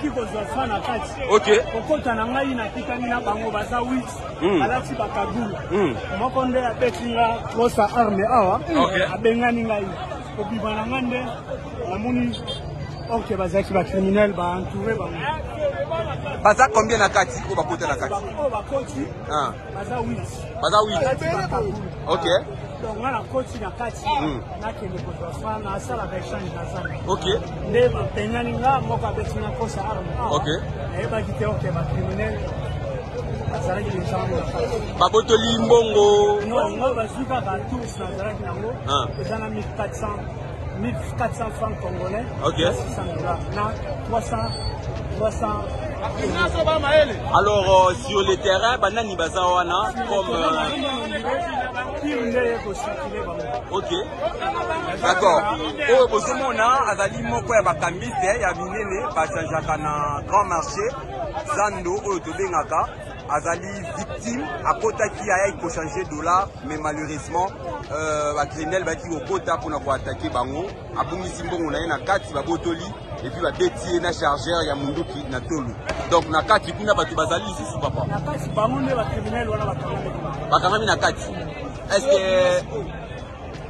Naleki kozwa fa na kati. Ok. Kokota na ngai na tikani na bango baza 8. Alati bakagula. Moko nde apetinga kosa arme awa. Abengani ngai. Kobiba na ngande namoni ok bazaki ba criminel ba entouré bango. Baza combien na kati ko bakota na kati? Bakoti. Baza 8. Baza 8. Ok. Donc on a coach na kati na kende ko fa na sala ba exchange na sala. Ok. Nde ba penyani nga moko abetina kosa arme. Ok. Et ba kite ok ba criminel. Azalaki les gens na kati. Ba botoli mbongo. Non, moi ba zuka ba tous na azalaki nango. Ezana 1400 francs congolais. Ok. $600 na 300. Alors sur le terrain, banani bazawana comme ok. D'accord. Oh bozomona azali moko ya bakambiste ya minene bachangeaka na grand marché Zando oyo tobengaka azali victime akotaki aya ko changer dollar mais malheureusement ba criminel baki okota pour na ko attaquer bango abungisi mbongo na ye na kati babotoli et puis ba beti na chargeur ya munduki na tolu. Donc na kati kuna batu bazali ici papa. Na kati bango nde ba criminel wana bakangami na kati. Est-ce que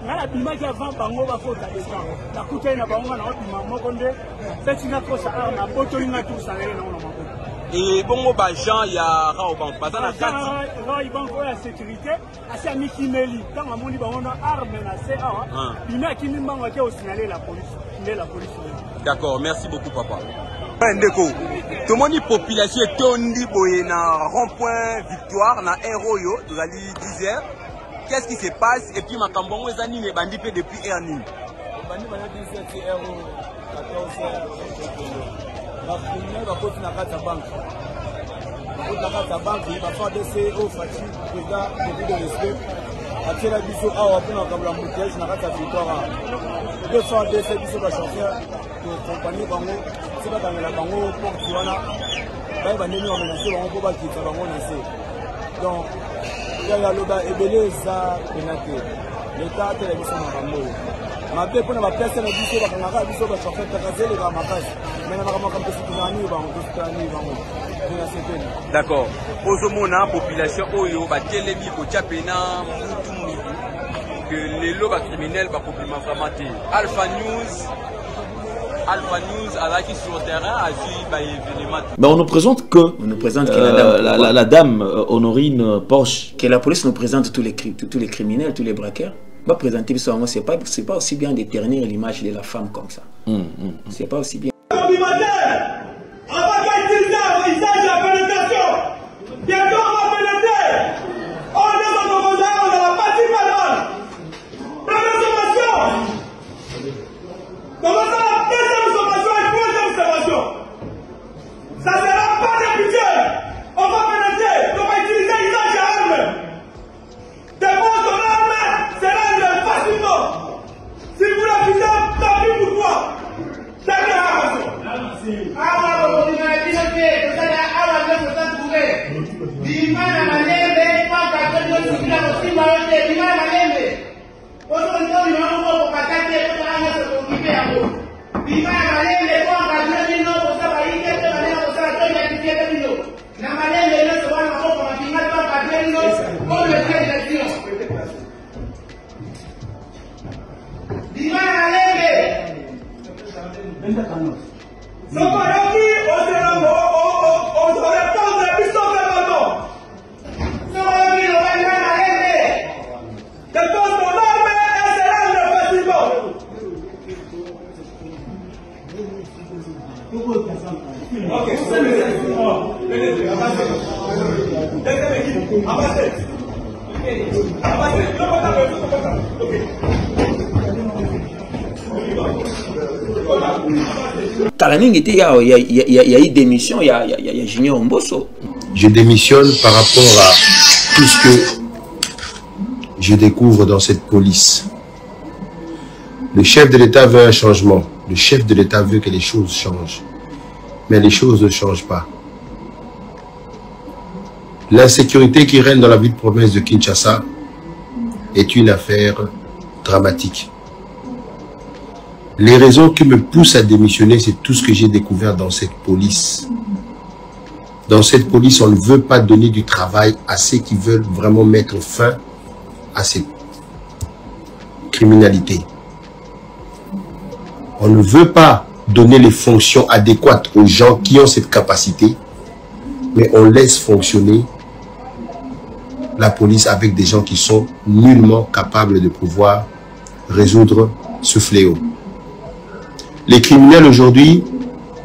ngala bimaki avant bango bafota descend la kutai na bango na obima moko nde betinga kosa arme botoli na tout ça na maboko. Et bongo ba Jean ya Rao Bank baza na kati Rao Bank ya sécurité asi amiki meli tant amoni bango na arme na CA bima kimi mbango ke signaler la police. D'accord, merci beaucoup papa. Ndeko tomoni population tondi boye na rond-point Victoire na Eroyo tozali 10h. Qu'est-ce qui se passe et puis makambongo ezani ne bandi pe depuis Erni. Bandi bana 17 euros 14h. La première va continuer à la banque. La banque, il va faire des CEO, Fatih, président, depuis de respect. Après la biseau, à Wapuna, comme la moutège, n'a pas de victoire. Deux fois, des services de chauffeur, de compagnie Bango, c'est pas dans la Bango, pour Tiwana. Là, il va venir en menacer, on peut pas quitter Bango, donc, il y a le bas, et belé, ça, pénaté. L'État a télévisé dans Bango. Ma belle pour la personne qui dit que la caméra dit que le chauffeur est les gars ma case. Mais la caméra comme d'accord. Ozomona population oyo ba telemi ko tchapena mutu que les lots criminels ba compliment vraiment té. Alpha News a qui sur le terrain a vu ba événement. Mais on nous présente que la dame Honorine Porsche, que la police nous présente tous les criminels, tous les braqueurs. Va présenter ça, c'est pas aussi bien de ternir l'image de la femme comme ça. C'est pas aussi bien. Talaning était il y a eu démission, il y a Junior Mbosso. Je démissionne par rapport à tout ce que je découvre dans cette police. Le chef de l'État veut un changement. Le chef de l'État veut que les choses changent. Mais les choses ne changent pas. L'insécurité qui règne dans la ville province de Kinshasa est une affaire dramatique. Les raisons qui me poussent à démissionner, c'est tout ce que j'ai découvert dans cette police. Dans cette police, on ne veut pas donner du travail à ceux qui veulent vraiment mettre fin à cette criminalité. On ne veut pas donner les fonctions adéquates aux gens qui ont cette capacité, mais on laisse fonctionner la police avec des gens qui sont nullement capables de pouvoir résoudre ce fléau. Les criminels aujourd'hui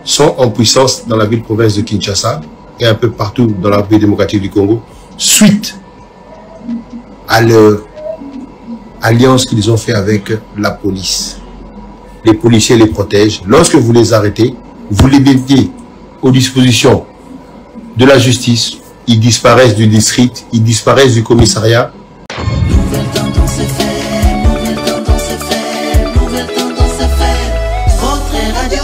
sont en puissance dans la ville-province de Kinshasa et un peu partout dans la République démocratique du Congo, suite à leur alliance qu'ils ont fait avec la police. Les policiers les protègent. Lorsque vous les arrêtez, vous les mettez aux dispositions de la justice, ils disparaissent du district, ils disparaissent du commissariat. Nouvelle tendance FM, nouvelle tendance FM, nouvelle tendance FM, votre radio.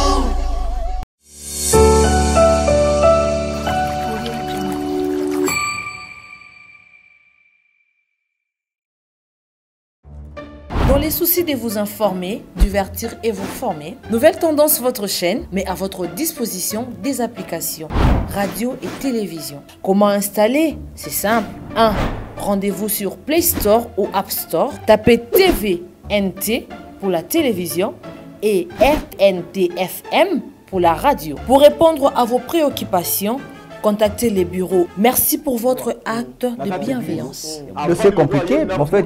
Dans les soucis de vous informer, divertir et vous former, Nouvelle Tendance, votre chaîne, met à votre disposition des applications, radio et télévision. Comment installer? C'est simple. 1. Rendez-vous sur Play Store ou App Store. Tapez TVNT pour la télévision et RNTFM pour la radio. Pour répondre à vos préoccupations, contactez les bureaux. Merci pour votre acte de bienveillance. C'est compliqué, en fait,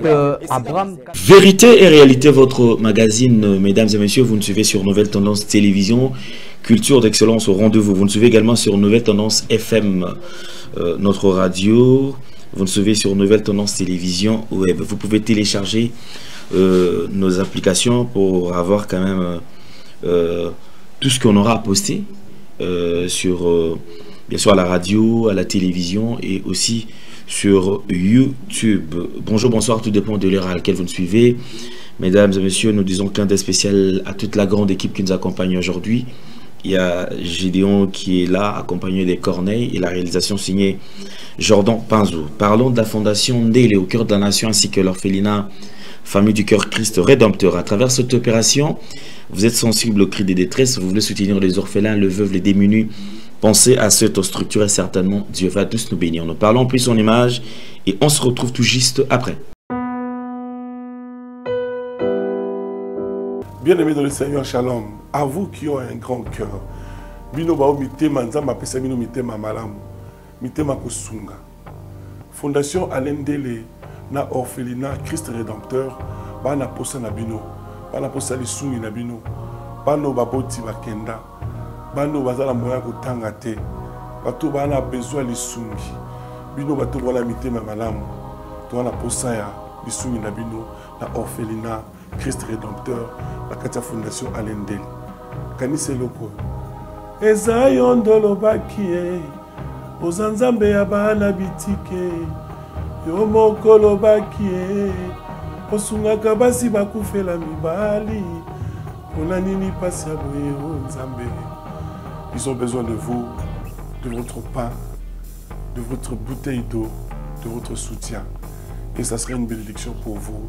Abraham... Vérité et réalité, votre magazine, mesdames et messieurs, vous nous suivez sur Nouvelle Tendance Télévision, culture d'excellence au rendez-vous. Vous nous suivez également sur Nouvelle Tendance FM, notre radio. Vous nous suivez sur Nouvelle Tendance Télévision web. Vous pouvez télécharger nos applications pour avoir quand même tout ce qu'on aura à poster sur... bien sûr à la radio, à la télévision et aussi sur YouTube. Bonjour, bonsoir, tout dépend de l'heure à laquelle vous nous suivez. Mesdames et messieurs, nous disons clin d'œil spécial à toute la grande équipe qui nous accompagne aujourd'hui. Il y a Gédéon qui est là, accompagné des Corneilles et la réalisation signée Jordan Pinzou. Parlons de la fondation Ndélé au cœur de la nation ainsi que l'orphelinat Famille du Cœur Christ Rédempteur. À travers cette opération, vous êtes sensible aux cris des détresses, vous voulez soutenir les orphelins, les veuves, les démunis. Pensez à cette structure et certainement Dieu va tous nous bénir. Nous parlons plus son image et on se retrouve tout juste après. Bien-aimés dans le Seigneur, shalom. À vous qui ont un grand cœur. Bino bao mitema nzamba pesa bino mitema malamu. Mitema kusunga. Fondation Alain Ndélé na orphelinat Christ Rédempteur bana posa na bino. Bana posa lisungi na bino. Bano baboti bakenda. Bano bazala moya kotanga te. Bato bana besoin lisungi. Bino bato wala mitema malamu. To wana posa ya lisungi na bino na orphelinat Christ Rédempteur, la Katia Fondation Alain Ndélé. Kanise loko. Eza yondolo bakie. Ozanzambe ya bana bitike. Yo mokolo bakie. Osungaka basi bakufela mibali. Pona nini pasi ya boye o nzambe. Ils ont besoin de vous, de votre pain, de votre bouteille d'eau, de votre soutien. Et ça serait une bénédiction pour vous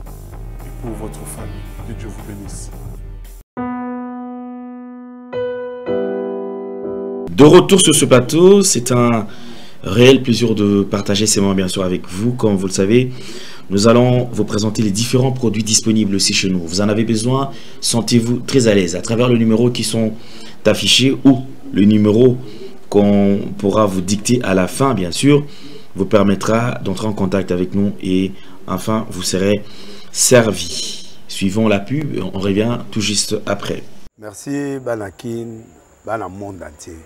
et pour votre famille. Que Dieu vous bénisse. De retour sur ce plateau, c'est un réel plaisir de partager ces moments bien sûr avec vous. Comme vous le savez, nous allons vous présenter les différents produits disponibles aussi chez nous. Vous en avez besoin, sentez-vous très à l'aise à travers le numéro qui sont affichés ou le numéro qu'on pourra vous dicter à la fin, bien sûr, vous permettra d'entrer en contact avec nous et enfin vous serez servi. Suivons la pub, on revient tout juste après. Merci Banakin, Bana monde entier.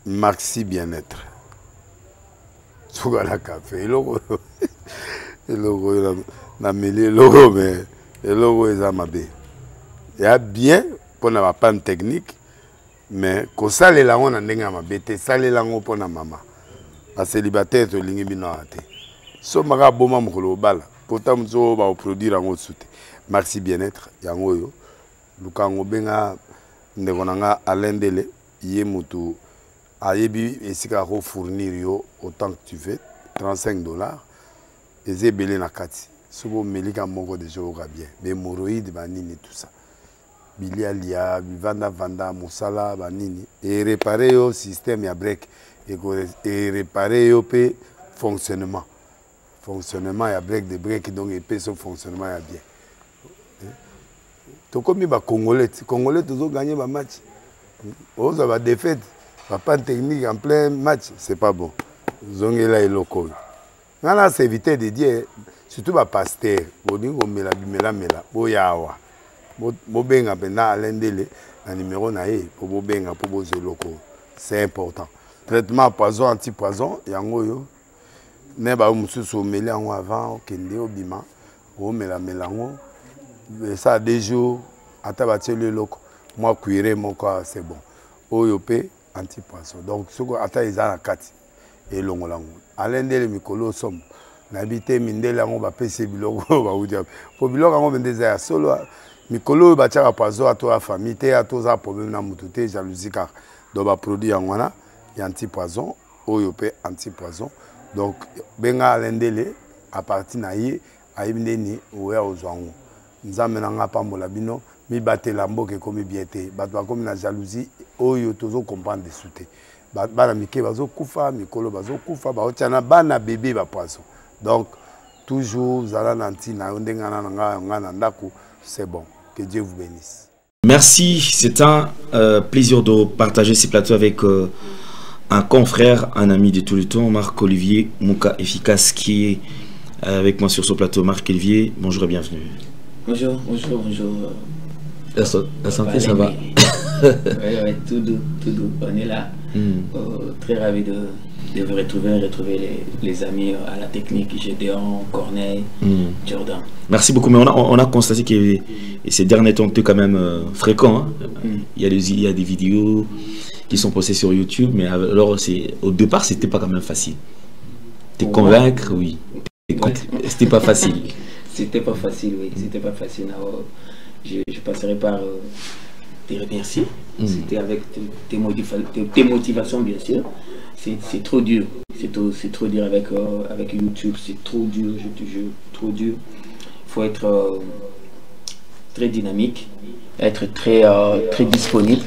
Maxi bien-être. Sougala café, le logo na mêlé logo mais le logo est amabé. Il y a bien pour la panne technique mais ko sale la on ndenga mabete sale la ngo pona mama. A célibataire to lingi bino ate. So maga boma mukolo bala. Pourtant zo ba produire ngo soute. Maxi bien-être yango yo. Lukango benga ndekonanga Alain Ndélé yé mutu ayebi esika ko fournir yo autant que tu veux $35 et zebele na kati. Sobo melika moko de jour bien. Mais hémorroïdes banini tout ça. bilialia bivanda vanda mosala banini et réparer au système ya break et réparer au pe fonctionnement ya break de break donc et pe son fonctionnement ya bien to comme ba congolais toujours gagner ba match aux ba défaite pas technique en plein match c'est pas bon zongela eloko ngana c'est éviter de dire surtout ba pasteur boningo mela boyawa bobenga pena alendele na numéro na ye pour bobenga pour bozeloko c'est important traitement poison anti-poison yango yo ne ba mususu meli yango avant kende obima o mela ngo ça 2 jours ata bateli loko moi cuire mon corps c'est bon oyo pe anti-poison donc soko ata izana kati elongolango alendele mikolo somme n'habité mindela ngo ba pese biloko ba udia po biloko ngo bendeza ya solo mikolo ba tchaka poison à toi famille te à toi problème na mututé jalousie car do ba produit ngwana ya anti-poison oyo pe anti-poison donc benga alendele à partir na ye ayimneni oya ozwango nzambe na nga pambola bino mi batela mboke komi biete bato bakomi na jalousie oyo tozo comprendre de souté bana mike bazo kufa mikolo bazo kufa ba otiana bana bébé ba poisson donc toujours zala nanti na ndengana nga na ndako c'est bon que Dieu vous bénisse. Merci, c'est un plaisir de partager ces plateaux avec un confrère, un ami de tout le temps, Marc-Olivier Mouka Efficace, qui est avec moi sur ce plateau. Marc-Olivier, bonjour et bienvenue. Bonjour. La santé, ça va? Oui, tout doux, on est là. Très ravi de vous retrouver les amis à la technique, Gédéon, Corneille, Jordan. Merci beaucoup, mais on a constaté que ces derniers temps, tu es quand même fréquent. Hein? Il y a des vidéos qui sont postées sur YouTube, mais alors au départ, c'était pas quand même facile. Te convaincre, oui. C'était pas facile. C'était pas facile, oui. C'était pas facile. Alors, je passerai par te remercier. C'était avec tes motivations, bien sûr. C'est trop dur. C'est trop dur avec YouTube. C'est trop dur, je te jure. Trop dur. Il faut être très dynamique, être très disponible.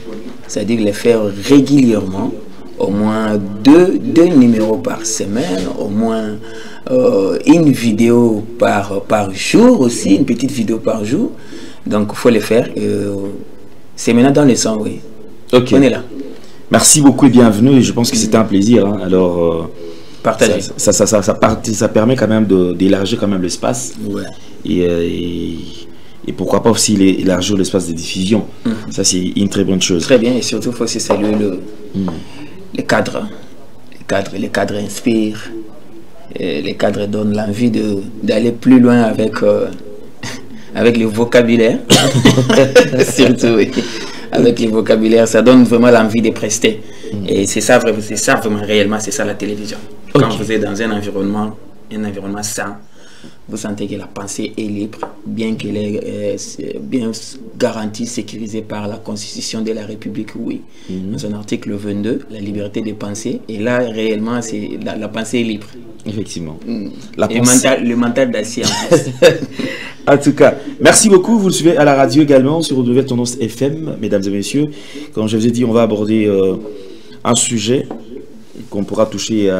C'est-à-dire les faire régulièrement. Au moins deux numéros par semaine, au moins une vidéo par jour aussi, une petite vidéo par jour. Donc il faut les faire. C'est maintenant dans le sang, oui. Ok. On est là. Merci beaucoup et bienvenue. Et je pense que c'était un plaisir. Hein. Alors, partager. Ça permet quand même d'élargir quand même l'espace. Ouais. Et pourquoi pas aussi élargir l'espace de diffusion. Ça, c'est une très bonne chose. Très bien. Et surtout, il faut aussi saluer les cadres. Les cadres inspirent. Les cadres donnent l'envie d'aller plus loin avec le vocabulaire. Surtout, oui. Avec le vocabulaire, ça donne vraiment l'envie de prester. Et c'est ça vraiment réellement, c'est ça la télévision. Quand vous êtes dans un environnement sain, vous sentez que la pensée est libre, bien qu'elle est bien garantie, sécurisée par la Constitution de la République, oui. Dans son article 22, la liberté de penser. Et là, réellement, la pensée est libre. Effectivement. Le mental d'acier. En tout cas, merci beaucoup. Vous le suivez à la radio également sur Nouvelle Tendance FM, mesdames et messieurs. Comme je vous ai dit, on va aborder un sujet qu'on pourra toucher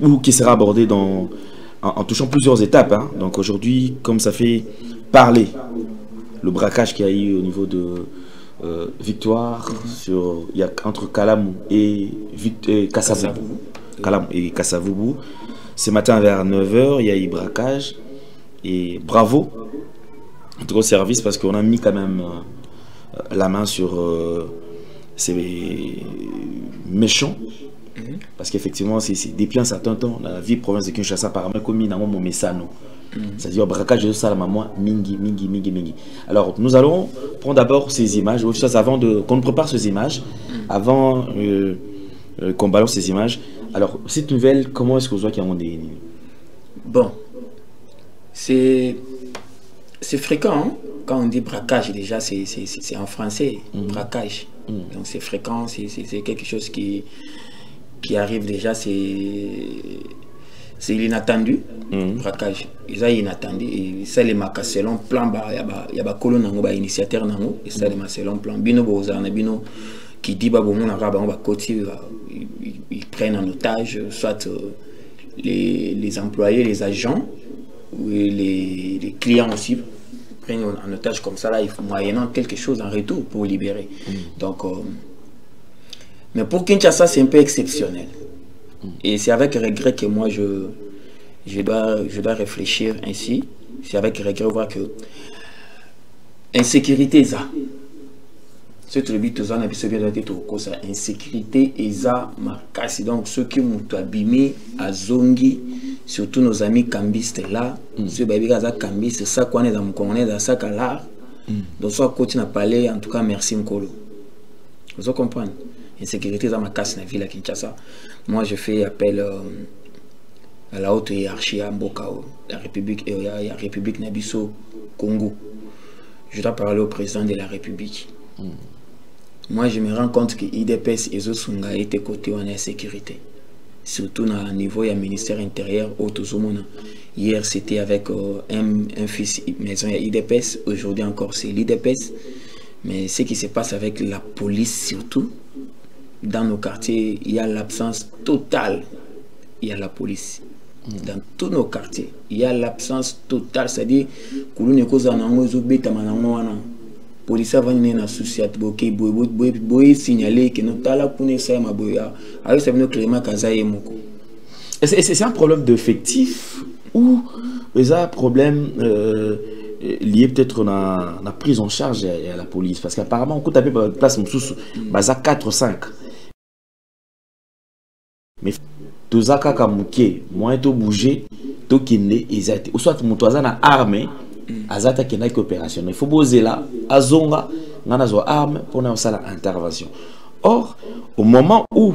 ou qui sera abordé en touchant plusieurs étapes. Hein. Donc aujourd'hui, comme ça fait parler le braquage qu'il y a eu au niveau de Victoire entre Kalamou et Kassavoubou. Kalamou et Kassavoubou. Ce matin vers 9h, il y a eu braquage. Et bravo en tout cas au service parce qu'on a mis quand même la main sur ces méchants. Parce qu'effectivement, c'est depuis un certain temps, la vie province de Kinshasa, apparemment, comme il y a mon message. C'est-à-dire, braquage de ça, maman, mingi. Alors, nous allons prendre d'abord ces images, avant qu'on ne prépare ces images, avant qu'on balance ces images. Alors, cette nouvelle, comment est-ce que vous voyez qu'il y a des... Bon, c'est fréquent, hein? Quand on dit braquage, déjà, c'est en français, braquage. Donc, c'est fréquent, c'est quelque chose qui arrive déjà, c'est l'inattendu. braquage. Ils ont inattendu et ça les marques selon plan il y a colonne nango ba initiateur nango et ça les marques selon plan bino bozana bino qui dit ba bomona raba on va côté ils prennent en otage soit les employés, les agents ou les clients aussi prennent en otage comme ça là, il faut moyennant quelque chose en retour pour libérer. Donc mais pour Kinshasa c'est un peu exceptionnel. Et c'est avec regret que moi je dois réfléchir ainsi. C'est avec regret voir que insécurité ça. C'est le but aux insécurité et ça marqué. Donc ceux qui m'ont abîmé à Zongi, surtout nos amis cambistes là, ceux qui sont cambistes, ça qu'on est dans mon connaît dans ça là. Donc soit continue à parler, en tout cas merci Nkolo. Vous comprenez? Insécurité ça marqué dans la ville à Kinshasa. Moi je fais appel à la haute hiérarchie à Mbokao, la République Nabiso Congo. Je dois parler au président de la République. Moi je me rends compte que IDPS et Zosunga étaient côté en insécurité. Surtout au niveau du ministère intérieur. Hier c'était avec un fils maison IDPS, aujourd'hui encore c'est l'IDPS. Mais ce qui se passe avec la police surtout, dans nos quartiers, il y a l'absence totale. Il y a la police. Dans tous nos quartiers, il y a l'absence totale. C'est-à-dire que nous avons police va venir associer boy signaler que nous tala pour ça ma boya avec ça nous Clément Kazaye moko. C'est un problème d'effectif ou c'est un problème lié peut-être à la prise en charge à la police parce qu'apparemment on coûte à peu place sous basa 4 ou 5 mais tozaka kamuke moins to bouger to kinde ezate ou soit mutoza na armée azata qui n'est qu'opérationnel. Il faut poser là, azonga, ngana zo arme pour na sala intervention. Or, au moment où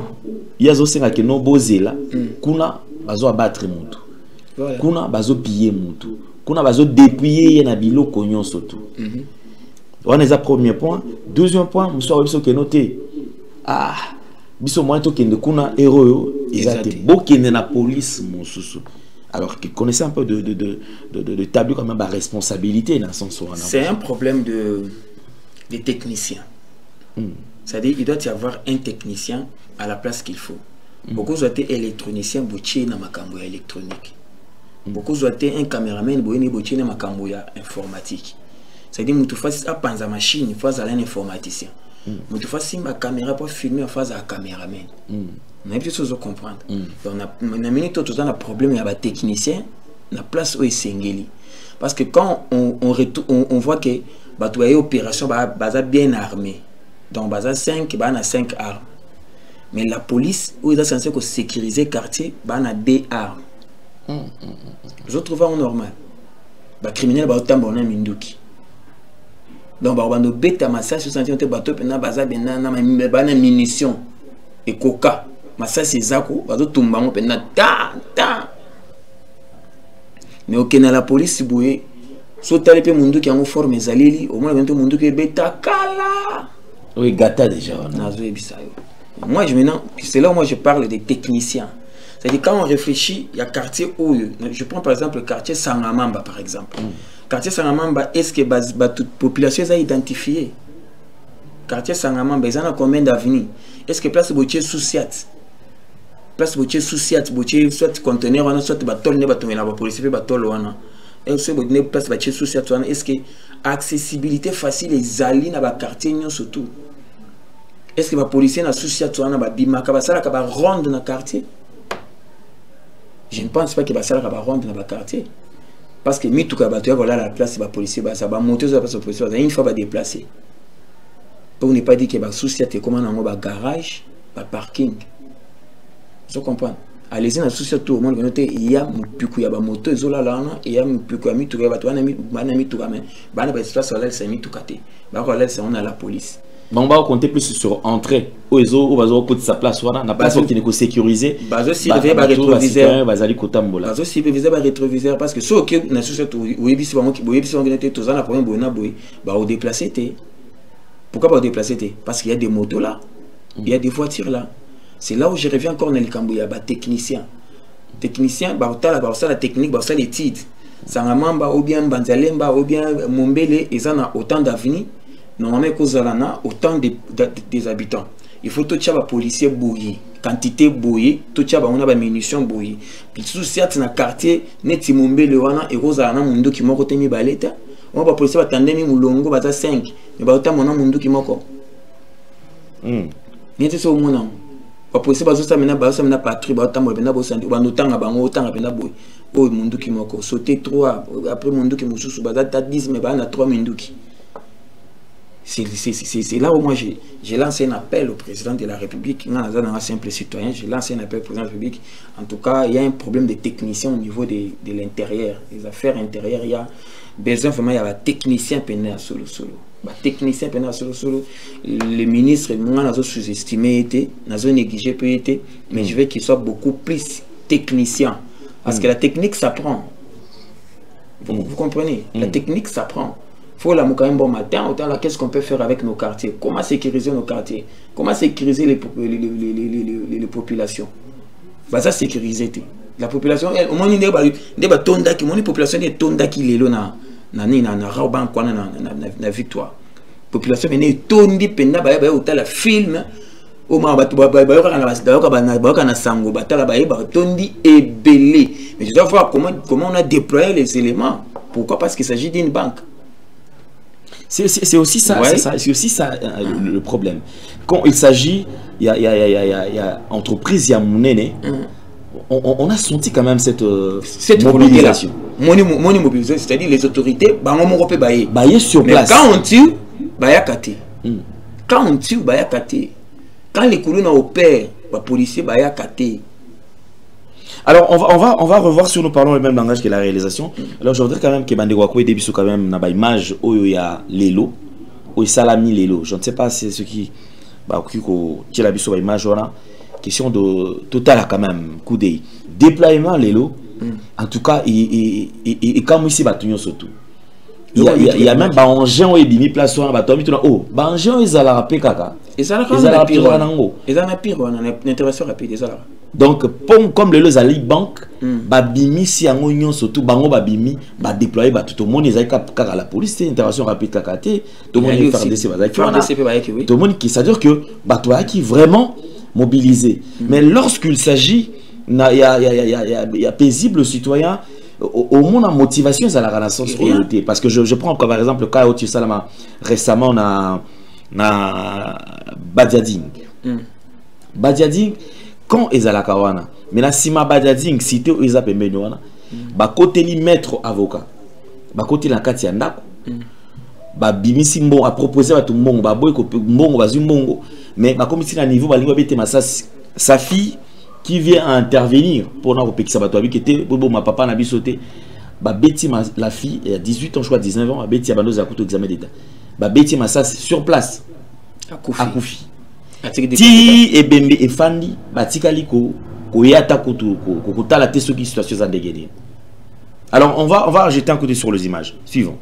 il y a zosenga qui no poser là, kuna bazo abattre mutu. Kuna bazo piller mutu. Kuna bazo dépouiller na biloko nyonso tout. On est à premier point. Deuxième point, monsieur biso ke noté. Ah, biso moins to kende kuna héros ezate. Bokende na police mosusu. Alors qu'ils connaissaient un peu de tableau quand même à responsabilité dans le sens où c'est un problème de techniciens. C'est-à-dire il doit y avoir un technicien à la place qu'il faut. Beaucoup ont été électroniciens boutier dans ma cambo électronique. Beaucoup ont été un caméraman boutier dans ma cambo informatique. C'est-à-dire que tu fais à panza machine, il faut un informaticien. Tu fais ma caméra pour filmer en face à un caméraman. On a besoin de comprendre. On a mis tout un problème il y a des techniciens la place où est Sengeli. Parce que quand on voit que les opérations sont bien armées, donc il y a 5 armes. Mais la police, où ils sont censés sécuriser le quartier, il y a 2 armes. Je trouve ça normal. Les criminels sont minduki. Donc ils ont bêta massage, ils ont des munitions et coca. Mais ça c'est Zako, bazo tumbango pena ta. Mais ok na la police boye, so talipe mundu qui a une forme zalili, au moins bientôt mundu qui beta kala. Oui, gata déjà. Moi c'est là où moi je parle des techniciens. C'est-à-dire quand on réfléchit, il y a quartier où je prends par exemple le quartier Sangamamba par exemple. Quartier Sangamamba, est-ce que toute population est identifiée? Quartier Sangamamba, ils ont combien d'avenues? Est-ce que place Boutier Souciat? Place Boutier Souciat, Boutier soit conteneur, soit batol ne batomé la police fait batol wana. Est-ce que place Boutier Souciat wana? Est-ce que accessibilité facile les alliés na ba quartier nyon surtout? Est-ce que les policiers na Souciat wana ba bimaka ba sala ka ba ronde na quartier? Je ne pense pas que ba sala ka ba ronde na ba quartier. Parce que mituka bato ya voilà la place ba policier ba ça ba monter sur la place policier une fois ba déplacer. Pour ne pas dire que les soucis sont comme un garage, un parking. Vous comprenez? Allez-y dans le souci tout le monde, il y a une moto, il y a une moto, on a la police. On va compter plus sur entrée. Où ils ont sa place, on a place qui est sécurisée. Parce que ceux qui ont déplacé, pourquoi pas déplacer? Parce qu'il y a des motos là, il y a des voitures là. C'est là où je reviens encore dans les Cambouis, il y a des techniciens. technicien la technique l'étude Sangamamba ou bien Banzalemba ou bien Mombele ils ont autant d'avenir normalement kozalana autant des habitants il faut tout chaba policier bouilli quantité bouilli tout chaba on a ba munitions bouilli puis sous certes na quartier neti Mombele wana et kozalana mundo ki moko temi baleta on va policier batandemi mulongo baza 5 mais ba autant mona mundo ki moko neti so mona ba policier bazosa mena patrouille ba autant mona bosandi ba notanga bango autant pena boy oh mundo ki moko sauter 3 après mundo ki mususu baza 10 mais ba na 3 munduki. C'est là où moi j'ai lancé un appel au président de la République. Non, un simple citoyen, j'ai lancé un appel au président de la République. En tout cas, il y a un problème de technicien au niveau de l'intérieur, des affaires intérieures. Il y a besoin vraiment, il y a un technicien péné à solo. Technicien péné à solo. Le ministre, moi, n'a pas sous-estimé, n'a pas négligé, mais je veux qu'il soit beaucoup plus technicien. Parce que la technique s'apprend. Vous comprenez? La technique s'apprend. Faut la quand même bon matin, autant là, qu'est-ce qu'on peut faire avec nos quartiers? Comment sécuriser nos quartiers? Comment sécuriser les populations? Bah ça sécuriser la population. Au moins il y a des tonda qui, mon population est tonda qui les na raban quoi na victoire. Population est tondi penda ba autant la film au moins ba na sango batala ba tondi et belé. Mais je dois voir comment on a déployé les éléments. Pourquoi? Parce qu'il s'agit d'une banque. C'est aussi ça, ouais. C'est aussi ça le problème. Quand il s'agit, il y a entreprise, il y a monnaie, on a senti quand même cette mobilisation. Mobilisation, c'est-à-dire les autorités, sur place. Mais quand on tue, quand on tue, quand les colonnes opèrent, les policiers, alors on va revoir si nous parlons le même langage que la réalisation. Alors je voudrais quand même que Bandewako et Debiso quand même n'a pas image où il y a Lelo, où il salami Lelo. Je ne sais pas si c'est ce qui qui la biso image là. Question de total quand même coup d'œil. Déploiement Lelo. En tout cas et comme ici batunyo surtout. Il y a même engin où il bimi place où bato mituna oh engin ils ala rapé kaka. Ils ala pire on a intervention rapide ils ala. Donc, comme le Zali Bank, babimi si en union surtout bango babimi ba déployer ba tout le monde ils à la police c'est intervention rapide kakate tout le monde est faire des tout le monde qui ça veut dire que ba toi qui vraiment mobilisé. Mais lorsqu'il s'agit il y a paisible citoyen au moins la motivation c'est la renaissance réalité parce que je prends comme par exemple le cas où tu salama récemment na Badiading. Badiading quand ils la kawana mais la sima Badiading cité où ils appellent wana ba côté li maître avocat ba côté la kati ndako ba bimisi mbongo a proposer ba tout mbongo ba boy ko mbongo ba mbongo mais ba comme si na niveau ba lingwa bete sa fille qui vient à intervenir pour na kopekisa ba to abi kete bobo ma papa na bisoté ba beti la fille elle a 18 ans je crois 19 ans ba beti ba noza kuto examen d'état ba beti ma sur place à Koufi ti et bembe et fandi batikali ko yata kutu ko tala te soki situation za ndegede. Alors on va jeter un coup d'œil sur les images suivant.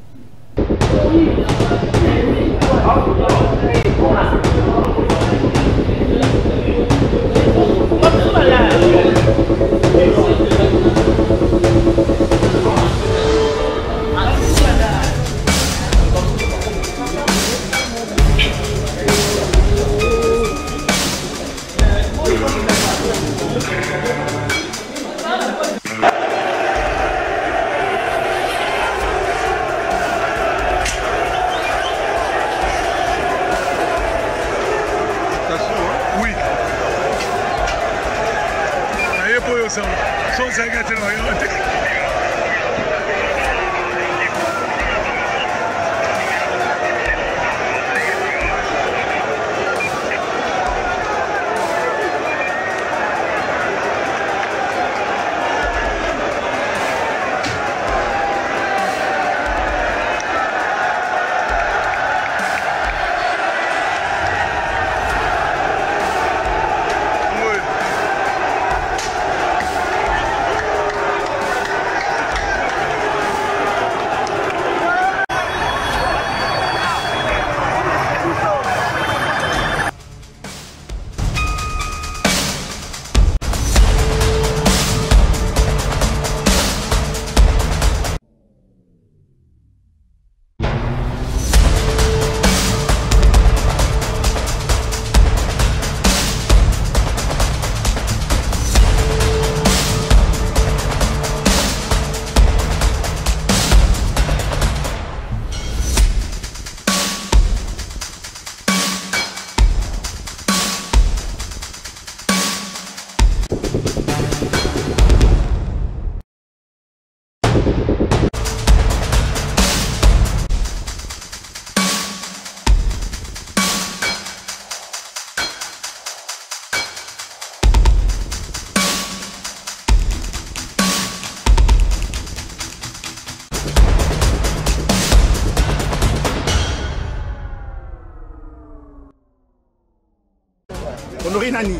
Honorine Nani.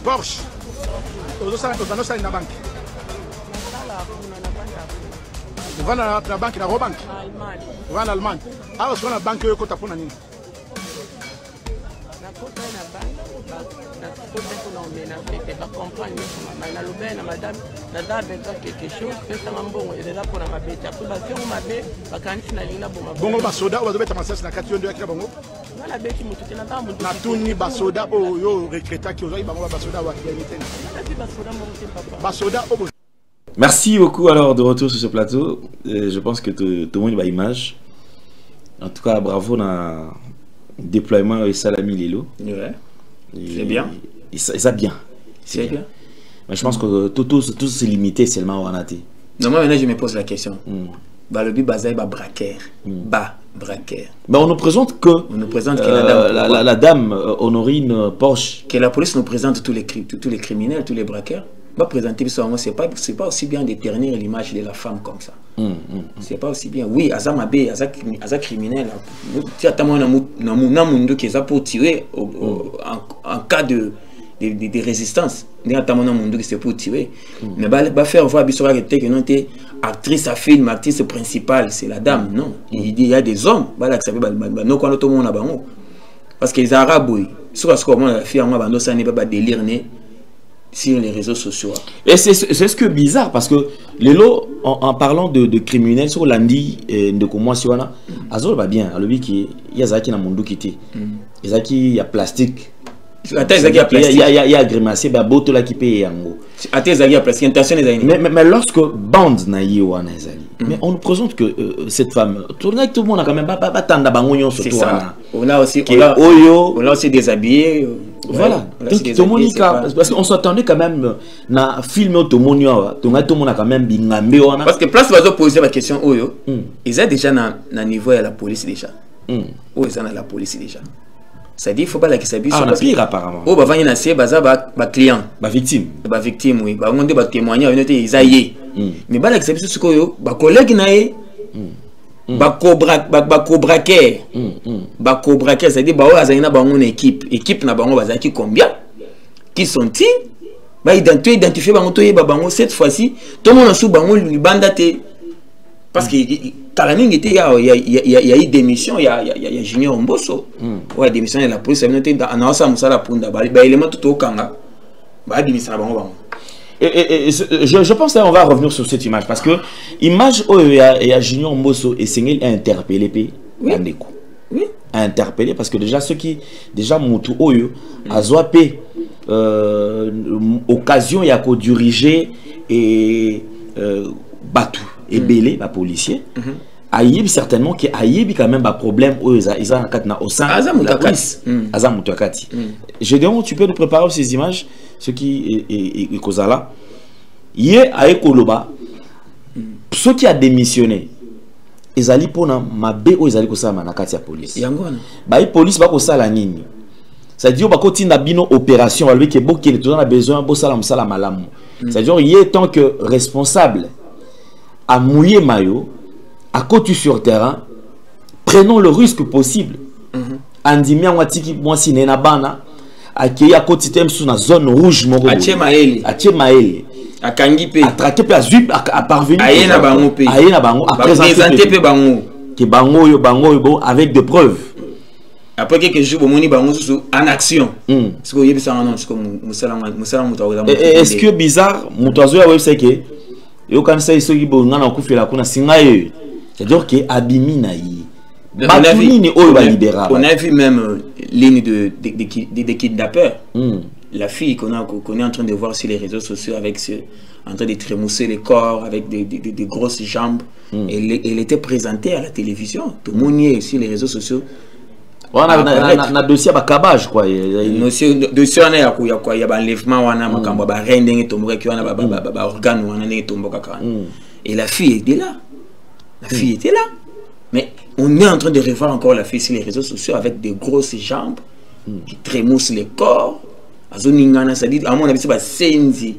Porsche. Ozosa na banque. Vous allez à la banque, la Robank. Vous allez en Allemagne. Ah, vous allez à la banque, vous allez à la bongo basoda oyo bazobeta masasi na kati yo nde yakila bongo natuni basoda oyo rekretaki ozwaki bango basoda basoda oyo. Merci beaucoup alors de retour sur ce plateau. Je pense que tout le monde va image. En tout cas, bravo dans le déploiement et Salami Lilo. Ouais. C'est bien. Et ça bien. C'est bien. Mais je pense que tout c'est limité seulement au Anati. Non, moi maintenant je me pose la question. Le but bazaï braquer. Braquer. Mais on nous présente que la dame Honorine Porsche. Que la police nous présente tous les criminels, tous les braqueurs. Présenter c'est pas aussi bien de ternir l'image de la femme comme ça. C'est pas aussi bien. Oui, Azamabé, Azak criminel. Si qui est pour tirer en cas de résistance. C'est pour tirer. Mais va faire voir que non actrice à film, actrice principale, c'est la dame. Non, il y a des hommes. Parce que les Arabes, sur ce comment la fille ça n'est pas délire sur les réseaux sociaux. Et c'est ce que bizarre parce que les lots en parlant de criminels sur lundi de comment si on a azol va bien alors il y a zaki na mundu kiti il y a plastique il y a grimacé ba boto la qui paye yango mais lorsque bande na yiwa na ezali mais on nous présente que cette femme tourner tout le monde a quand même pas tanda bangonyo surtout on a aussi déshabillé. Voilà, donc parce qu'on s'attendait quand même na film automonio, tout le monde a quand même bingambé. Parce que place va poser la question oyo, ils sont déjà na niveau de la police déjà. Ils sont dans la police déjà. Ça dit il faut pas la question. Ah, on a pire apparemment. Oh bah va y nasser baza ba client, ba victime oui, ba on dit ba témoigner on était isaïe. Mais ba la question ce koyo, ba collègue naé bakobraquer c'est-à-dire une équipe na bango bazaki combien qui sont-ils ba identifier bango cette fois-ci tout le monde sous bango libanda te parce que Kalaning était il y a eu démission il y a Junior Mbosso ouais démission de la police ça noté dans ça musala punda ba élément tout au kanga ba démission na bango. Et je pense qu'on va revenir sur cette image parce que l'image où il y a Junior Mbosso et Sengel a interpellé a interpellé parce que déjà ceux qui déjà Moutou Oyo a zoapé occasion il y a qu'au diriger et Batou et Belé la policier Aïb certainement qui Aïb quand même un problème où ils ont au sein de la police Azamoutakati. Je demande tu peux nous préparer ces images ce qui est cause là hier à Ekoloba ceux qui a démissionné ils allaient pour mabe ou ils allaient pour ça na kati ya police ba police ba ko sala nini ça dit ba ko tinda bino opération lui qui beaucoup qui a besoin bo sala msala malamu c'est à dire il est tant que responsable à mouiller maillot à côté sur terrain prenons le risque possible andimia watiki moi sinena bana qui a quotidien sur la zone rouge moko atie maele akangi pe attraquer pe à parvenir ayena bango à présenter pe bango que bango yo bon avec des preuves après quelques jours bomoni bango en action ce que yebisa non ce que musala mutaoza est-ce que bizarre mutazo ya website que yo kan sai so gibo ngana kufela kuna singaye c'est-à-dire que abimi na yi on a vu même ligne de kidnappeurs. La fille qu'on est en train de voir sur les réseaux sociaux avec en train de trémousser les corps avec des grosses jambes. Elle était présentée à la télévision. Tout le monde est sur les réseaux sociaux. On a un dossier à cabage quoi. Dossier on a il y a enlèvement on a makamba ba rending tomboka ki on a ba organe on a tomboka kan. Et la fille était là. La fille était là. Mais on est en train de revoir encore la fille sur les réseaux sociaux avec des grosses jambes qui trémoussent les corps. Ça dit, à mon avis, c'est pas senzi.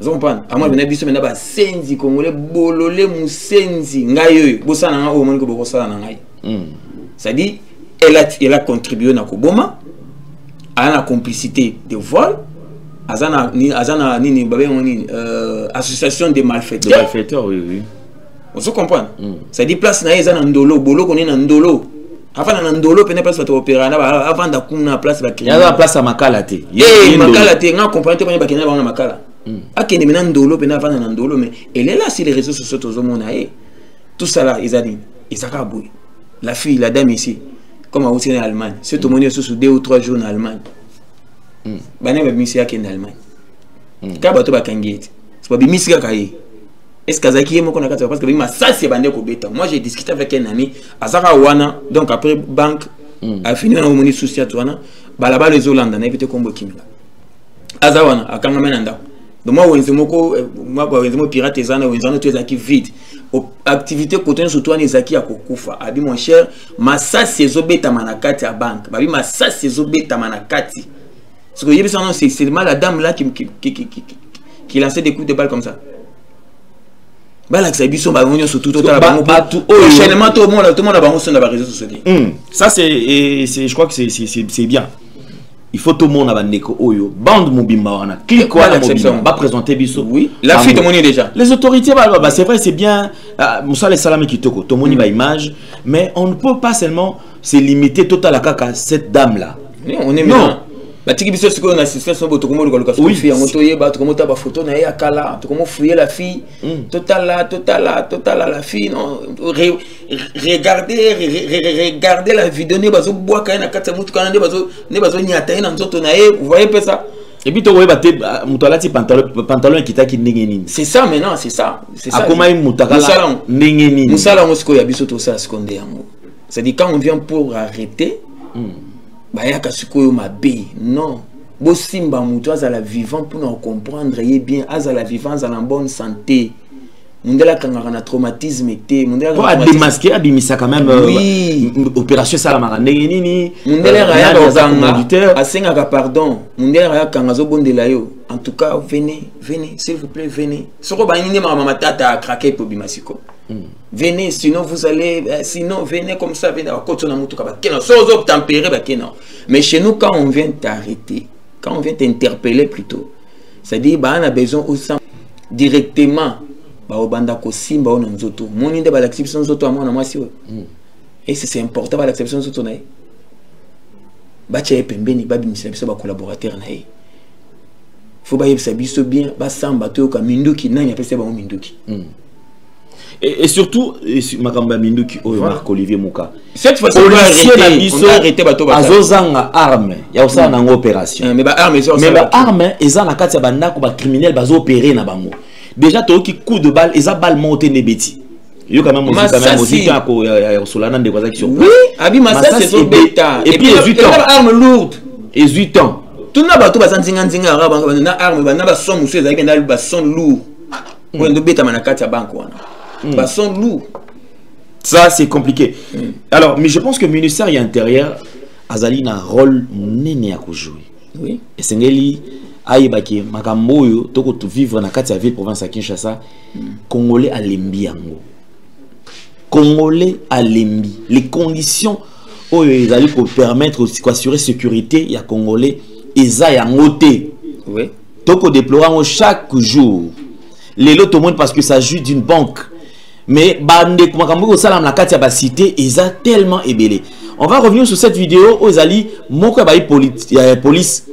Vous comprenez? À mon avis, c'est pas senzi. Congolais, bololé, moussenzi. Ngaye, bossa nanga, au moins que bossa nanga. Ça dit, elle a contribué à Koboma. la complicité de vol, azana association de malfaiteurs. De malfaiteurs, oui, oui. On se comprend. Ça dit place na ezana ndolo, bolo qu'on est na ndolo. Avant na ndolo, pene place bato opéra na avant da kuna place ba criminel. Il y a la place à Makala te. Makala te, nga comprendre pene ba kena ba na Makala. Akene mena ndolo pene avant na ndolo, mais elle est là sur les réseaux sociaux tout monde na tout ça là, ils a dit, ils a kaboué. La fille, la dame ici, comme à aussi en Allemagne, c'est tout le monde sous 2 ou 3 jours en Allemagne. Bané ba misi yake en Allemagne. Ka bato ba kangeti. C'est pas misi ka kaye. Est-ce que Zaki est mon parce que ça c'est bandé ko beta. Moi j'ai discuté avec un ami, Azaka Wana, donc après banque a fini dans moni souci à Toana, balaba les Hollande na évité combo kimila. Azawana akanga menanda. Donc moi wenzemoko moi wenzemo pirate zana wenzano tu ezaki vide. Activité côté surtout en Zaki à kokufa. Abi mon cher, ma ça c'est zobeta manakati à banque. Babi ma ça c'est zobeta manakati. Ce que j'ai non c'est seulement la dame là qui lançait des coups de balle comme ça. Prochainement tout le monde a sur les réseaux sociaux. Ça c'est je crois que c'est bien. Il faut tout le monde avoir oyo bande mobimba wana clique quoi va présenter biso. Oui, la fille de moni déjà. Les autorités c'est vrai c'est bien Moussa les salami kitoko to moni ba image mais on ne peut pas seulement se limiter total à kaka cette dame là. On est non. Batiki biso siko na assistance boto komo lokalo kaso fille ngoto yeba to komo ta ba photo na ya kala to komo fouiller la fille total la fille non regardez la vidéo ne bazo bois ka na kata mutu kana ne bazo nyata na nzoto na ye vous voyez pas ça et puis to weba te mutolati pantalon kitaki ndenge nini c'est ça maintenant c'est ça akoma mutakala ndenge nini musala ngosiko ya biso to ça seconde yango c'est dit quand on vient pour arrêter bayaka sikoyo mabe non bo simba mutu azala vivant pour nous comprendre et bien azala vivant azala en bonne santé mundela kangaka na traumatisme té mundela pour démasquer abimisa quand même opération sala marandenge nini mundela raya kanga asengaka pardon mundela raya kanga zo bondela yo en tout cas venez s'il vous plaît venez soko ba nini mama tata a craqué pour bimasiko. Venez, sinon vous allez, sinon venez comme ça, venez à côté de nous, sans tempérer, mais chez nous, quand on vient t'arrêter, quand on vient t'interpeller plutôt, c'est-à-dire, on a besoin aussi directement, et c'est important, l'acceptation de ton collaborateur. Il faut que bien, et surtout Makamba Minduki Marc Olivier Mouka cette fois on a arrêté azozanga arme ya osana nango opération mais ba arme eza na kati ya bandako ba criminel bazo opérer na bango déjà toki coup de balle eza balle monté ne beti yo quand même aussi ko ya solana de quoi sur oui abi massa c'est so beta et puis 18 ans arme lourde 18 ans tout na bato bazanzinga nzinga araba na arme bana ba son musu ezaki na ba son lourd pour ndo beta manakati ya banko wana. Sont lourds. Ça c'est compliqué. Alors, mais je pense que le ministère intérieur Azali a un rôle néné à jouer. Oui. Et c'est ngeli aïbaki makamboyo toko to vivre na kati ya ville province à Kinshasa. Congolais à lembi yango. Congolais à lembi. Les conditions où ils allaient pour permettre aussi assurer sécurité il y a Congolais eza yango te. Oui. Toko déplorant chaque jour. Les lots tout le monde parce que ça joue d'une banque. Mais bande makambo salam la katia ba cité ils a tellement ébélé. On va revenir sur cette vidéo où ils ali moko ba police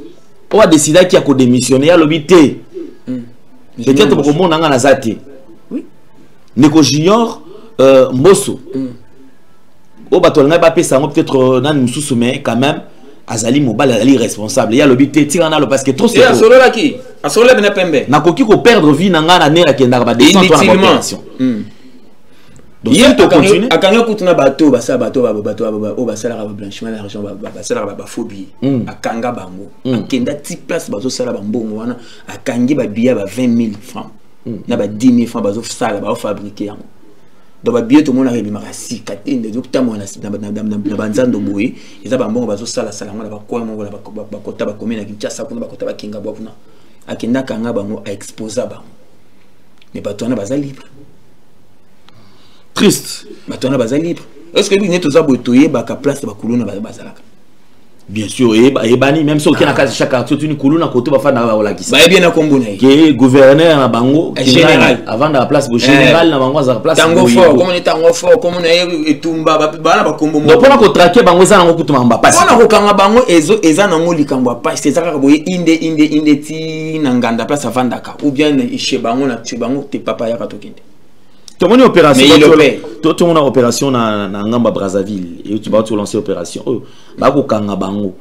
on a décidé qu'il y a ko démissionner à l'obité. Peut-être pour mon nanga na zate. Oui. Neko Junior Mosso. O batolanga ba pesa peut-être nan mususu mais quand même Azali Mobile Azali responsable. Il y a l'obité tirana le parce que trop c'est. Et à solo là qui à solo bena pembe. Na koki ko perdre vie nanga na nera kenda ba descendre en opération. Donc si tu continues à quand on a bateau au basala blanchiment d'argent basala ba phobie à kanga bango kenda ti place bazo sala bambongo wana a kangi ba billet ba 20 000 francs na ba 10 000 francs bazo sala ba fabriquer yango donc ba billet tout monde arrive marasi katende dokta mona na banzando boye eza bambongo bazo sala ngona ba kwa mo ba kota ba komena Kinshasa kuna ba kota ba kinga bwana akenda kanga bango a exposer bango mais bato na baza libre. Triste. Maintenant, baza libre. Est-ce que vous n'êtes pas botoyé baka place ba kuluna bazalaka? Bien sûr, et bani même si aucun cas chaque quartier tu ni kuluna côté ba fana wala kisa. Ba bien na kombona. Que gouverneur na bango général avant de la place au général na bango za place. Tango fort, comme on est tango fort, comme on est etumba ba na ba kombo. Donc pour na ko traquer bango za na ko kutuma mba passe. Pour na ko kanga bango eza na ngoli kangwa passe, c'est ça ka boye inde ti na nganda place avandaka ou bien chez bango na tu bango te papa ya katokinde. Tout mon opération tout mon opération na ngamba Brazzaville et tu vas tu lancer opération ba ko kanga bango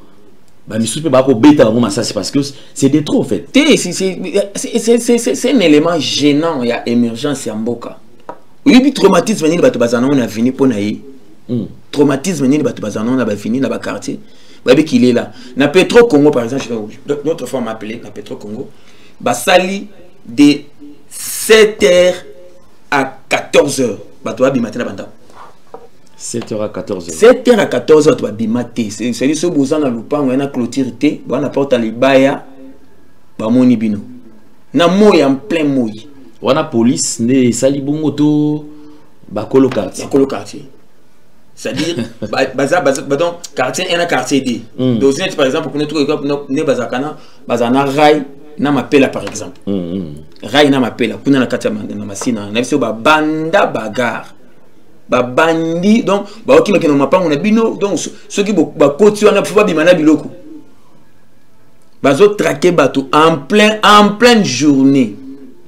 ba mi soupe ba ko beta bango ça c'est parce que c'est des trop en fait c'est un élément gênant, il y a émergence ya mboka oui traumatisme ni bato bazana on a fini pona yi traumatisme ni bato bazana on a ba fini na ba quartier ba be qu'il est là na Petro Congo par exemple notre femme appelé na Petro Congo ba sali de 7h à 14h, bato abimate na banda. 7h à 14h. 7h à 14h, tu abimate. C'est-à-dire que vous avez lupango, vous avez clôturité, vous avez porté les baya, vous avez bino. Na moy en plein moy. Vous avez police, ne sali bongoto, bakolo quartier. Bakolo quartier. C'est-à-dire, donc quartier est un quartier D. Donc par exemple, pour nous ne bazakana, bazana rai. Na mapela par exemple rai na mapela kuna na kati na masina na biso ba banda bagar ba bandi donc ba okima ke na mapango na bino donc ceux qui ba koti wana faut pas bimana biloko bazo traquer bato en pleine journée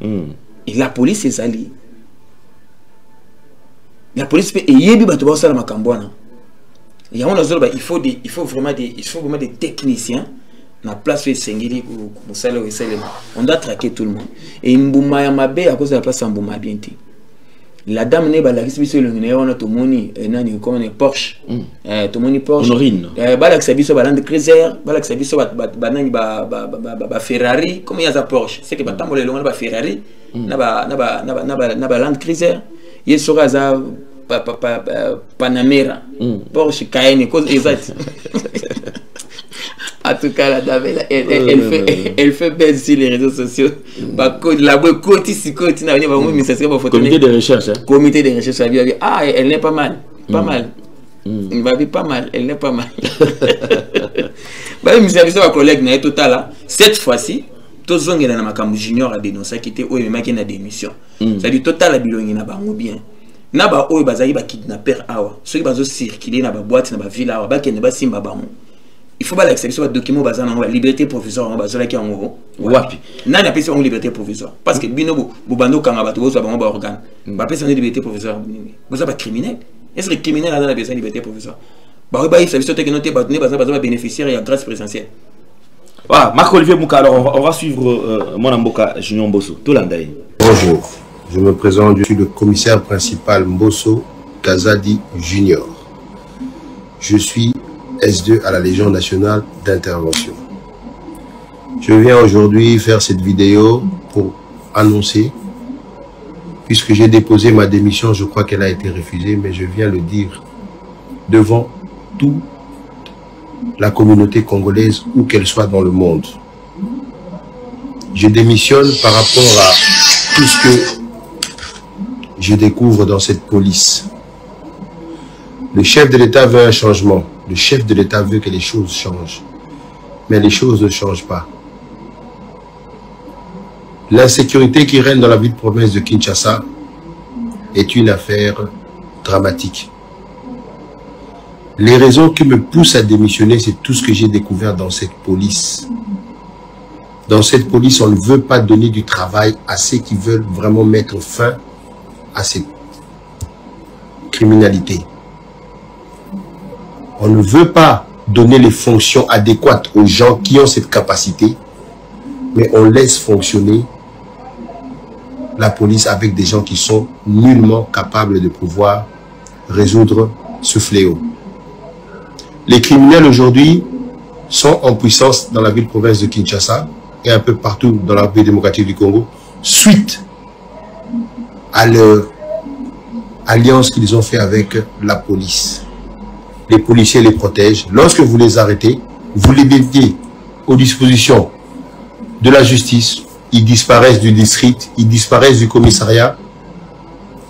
et la police est allée la police peut yebi bato ba sala makambo wana il y a il faut vraiment des techniciens. La place où Sengiri on doit traquer tout le monde et Mbouma ya mabe à cause de la place en Mbouma bien. La dame ne ba la kibiso le ngene wana to moni nani comme une Porsche to moni Porsche Honorine ba la kibiso ba Land Cruiser ba la kibiso ba nani ba Ferrari comme il y a za Porsche c'est que ba tambola le ba Ferrari na ba Land Cruiser il sera za Panamera Porsche Cayenne cause exact. En tout cas, la dame, elle fait baisse sur les réseaux sociaux. Comité de recherche. Comité de recherche. Ah, elle n'est pas mal. Pas mal. Elle va pas mal. Elle n'est pas mal. Mes collègues, cette fois-ci, tous les gens junior a dénoncé qui était au na démission. C'est-à-dire total a bilongi na bango bien. Na ba oyo bazali ba kidnapper awa. Ceux qui bazo circuler na ba boîte na ba ville awa ba kende ba simba bango. Il faut pas l'accepter sur le document basé dans la liberté provisoire en basé là qui en gros wapi nani appelle ça en liberté provisoire parce que bino bobando kanga bato bozo ba organe ba appelle ça liberté provisoire bozo ba criminel est-ce que le criminel a la liberté provisoire ba ba il s'agit de noter ba donner ba bénéficiaire et grâce présidentielle. Voilà, Marc-Olivier Mouka, alors on va suivre mon Mboka Junior Mbosso Tolandaï. Bonjour, je me présente, je suis le commissaire principal Mbosso Kazadi Junior. Je suis S2 à la Légion nationale d'intervention. Je viens aujourd'hui faire cette vidéo pour annoncer, puisque j'ai déposé ma démission, je crois qu'elle a été refusée, mais je viens le dire devant toute la communauté congolaise, où qu'elle soit dans le monde. Je démissionne par rapport à tout ce que je découvre dans cette police. Le chef de l'État veut un changement. Le chef de l'État veut que les choses changent. Mais les choses ne changent pas. L'insécurité qui règne dans la ville province de Kinshasa est une affaire dramatique. Les raisons qui me poussent à démissionner, c'est tout ce que j'ai découvert dans cette police. Dans cette police, on ne veut pas donner du travail à ceux qui veulent vraiment mettre fin à cette criminalité. On ne veut pas donner les fonctions adéquates aux gens qui ont cette capacité, mais on laisse fonctionner la police avec des gens qui sont nullement capables de pouvoir résoudre ce fléau. Les criminels aujourd'hui sont en puissance dans la ville-province de Kinshasa et un peu partout dans la République démocratique du Congo, suite à leur alliance qu'ils ont fait avec la police. Les policiers les protègent. Lorsque vous les arrêtez, vous les mettez aux dispositions de la justice. Ils disparaissent du district, ils disparaissent du commissariat.